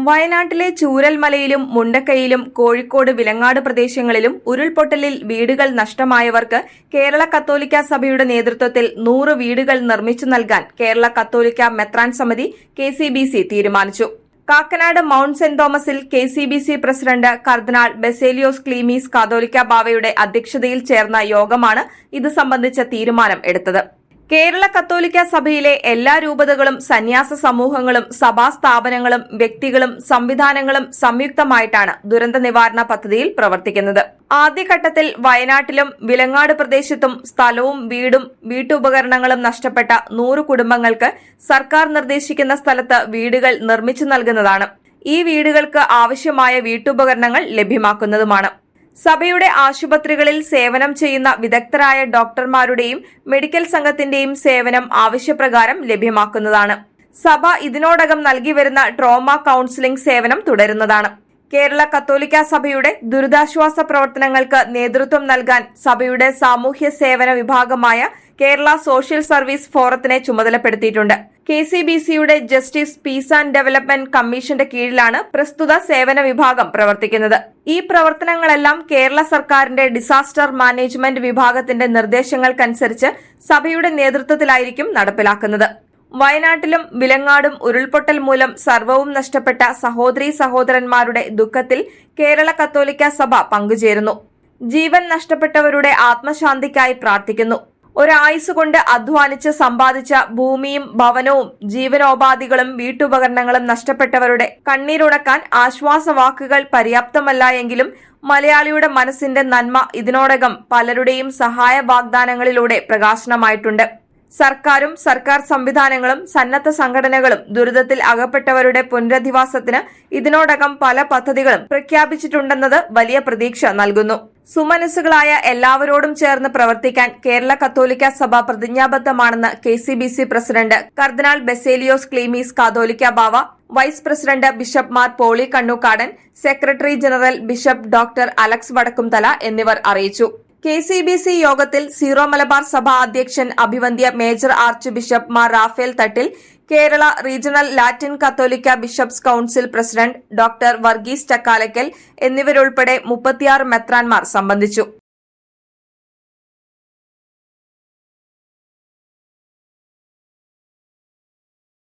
വയനാട്ടിലെ ചൂരൽമലയിലും മുണ്ടക്കയിലും കോഴിക്കോട് വിലങ്ങാട് പ്രദേശങ്ങളിലും ഉരുൾപൊട്ടലിൽ വീടുകൾ നഷ്ടമായവർക്ക് കേരള കത്തോലിക്ക സഭയുടെ നേതൃത്വത്തിൽ 100 വീടുകൾ നിർമ്മിച്ചു നൽകാൻ കേരള കത്തോലിക്ക മെത്രാൻ സമിതി കെസിബിസി തീരുമാനിച്ചു. കാക്കനാട് മൌണ്ട് സെന്റ് തോമസിൽ കെസിബിസി പ്രസിഡന്റ് കർദിനാൾ ബസേലിയോസ് ക്ലീമീസ് കാതോലിക്ക ബാവയുടെ അധ്യക്ഷതയിൽ ചേർന്ന യോഗമാണ് ഇത് സംബന്ധിച്ച തീരുമാനം എടുത്തത്. കേരള കത്തോലിക്ക സഭയിലെ എല്ലാ രൂപതകളും സന്യാസ സമൂഹങ്ങളും സഭാ സ്ഥാപനങ്ങളും വ്യക്തികളും സംവിധാനങ്ങളും സംയുക്തമായിട്ടാണ് ദുരന്ത നിവാരണ പദ്ധതിയിൽ പ്രവർത്തിക്കുന്നത്. ആദ്യഘട്ടത്തിൽ വയനാട്ടിലും വിലങ്ങാട് പ്രദേശത്തും സ്ഥലവും വീടും വീട്ടുപകരണങ്ങളും നഷ്ടപ്പെട്ട 100 കുടുംബങ്ങൾക്ക് സർക്കാർ നിർദ്ദേശിക്കുന്ന സ്ഥലത്ത് വീടുകൾ നിർമ്മിച്ചു നൽകുന്നതാണ്. ഈ വീടുകൾക്ക് ആവശ്യമായ വീട്ടുപകരണങ്ങൾ ലഭ്യമാക്കുന്നതുമാണ്. സഭയുടെ ആശുപത്രികളിൽ സേവനം ചെയ്യുന്ന വിദഗ്ധരായ ഡോക്ടർമാരുടെയും മെഡിക്കൽ സംഘത്തിന്റെയും സേവനം ആവശ്യപ്രകാരം ലഭ്യമാക്കുന്നതാണ്. സഭ ഇതിനോടകം നൽകിവരുന്ന ട്രോമ കൌൺസിലിംഗ് സേവനം തുടരുന്നതാണ്. കേരള കത്തോലിക്ക സഭയുടെ ദുരിതാശ്വാസ പ്രവർത്തനങ്ങൾക്ക് നേതൃത്വം നൽകാൻ സഭയുടെ സാമൂഹ്യ സേവന വിഭാഗമായ കേരള സോഷ്യൽ സർവീസ് ഫോറത്തിനെ ചുമതലപ്പെടുത്തിയിട്ടുണ്ട്. കെസിബിസിയുടെ ജസ്റ്റിസ് പീസ് ആൻഡ് ഡെവലപ്മെന്റ് കമ്മീഷന്റെ കീഴിലാണ് പ്രസ്തുത സേവന വിഭാഗം പ്രവർത്തിക്കുന്നത്. ഈ പ്രവർത്തനങ്ങളെല്ലാം കേരള സർക്കാരിന്റെ ഡിസാസ്റ്റർ മാനേജ്മെന്റ് വിഭാഗത്തിന്റെ നിർദ്ദേശങ്ങൾക്കനുസരിച്ച് സഭയുടെ നേതൃത്വത്തിലായിരിക്കും നടപ്പിലാക്കുന്നത്. വയനാട്ടിലും വിലങ്ങാടും ഉരുൾപൊട്ടൽ മൂലം സർവ്വവും നഷ്ടപ്പെട്ട സഹോദരീ സഹോദരന്മാരുടെ ദുഃഖത്തിൽ കേരള കത്തോലിക്ക സഭ പങ്കുചേരുന്നു. ജീവൻ നഷ്ടപ്പെട്ടവരുടെ ആത്മശാന്തിക്കായി പ്രാർത്ഥിക്കുന്നു. ഒരായുസ്സുകൊണ്ട് അധ്വാനിച്ച് സമ്പാദിച്ച ഭൂമിയും ഭവനവും ജീവനോപാധികളും വീട്ടുപകരണങ്ങളും നഷ്ടപ്പെട്ടവരുടെ കണ്ണീരുണക്കാൻ ആശ്വാസവാക്കുകൾ പര്യാപ്തമല്ല എങ്കിലും മലയാളിയുടെ മനസ്സിന്റെ നന്മ ഇതിനോടകം പലരുടെയും സഹായ വാഗ്ദാനങ്ങളിലൂടെ പ്രകാശനമായിട്ടുണ്ട്. സർക്കാരും സർക്കാർ സംവിധാനങ്ങളും സന്നദ്ധ സംഘടനകളും ദുരിതത്തിൽ അകപ്പെട്ടവരുടെ പുനരധിവാസത്തിന് ഇതിനോടകം പല പദ്ധതികളും പ്രഖ്യാപിച്ചിട്ടുണ്ടെന്നത് വലിയ പ്രതീക്ഷ നൽകുന്നു. സുമനസ്സുകളായ എല്ലാവരോടും ചേർന്ന് പ്രവർത്തിക്കാൻ കേരള കത്തോലിക്ക സഭ പ്രതിജ്ഞാബദ്ധമാണെന്ന് കെസിബിസി പ്രസിഡന്റ് കർദിനാൾ ബസേലിയോസ് ക്ലീമീസ് കാതോലിക്ക ബാവ, vice president bishop Mar Poly Kannookadan, secretary general bishop doctor Alex Vadakkumthala എന്നിവർ അറിയിച്ചു. കെസിബിസി യോഗത്തിൽ സീറോ മലബാർ സഭ അധ്യക്ഷൻ അഭിവന്ദ്യ major archbishop Mar Raphael Thattil, Kerala regional Latin Catholic bishops council president doctor Varghese Chakkalakkal എന്നിവരുൾപ്പെടെ 36 മെത്രാൻമാർ സംബന്ധിച്ചു.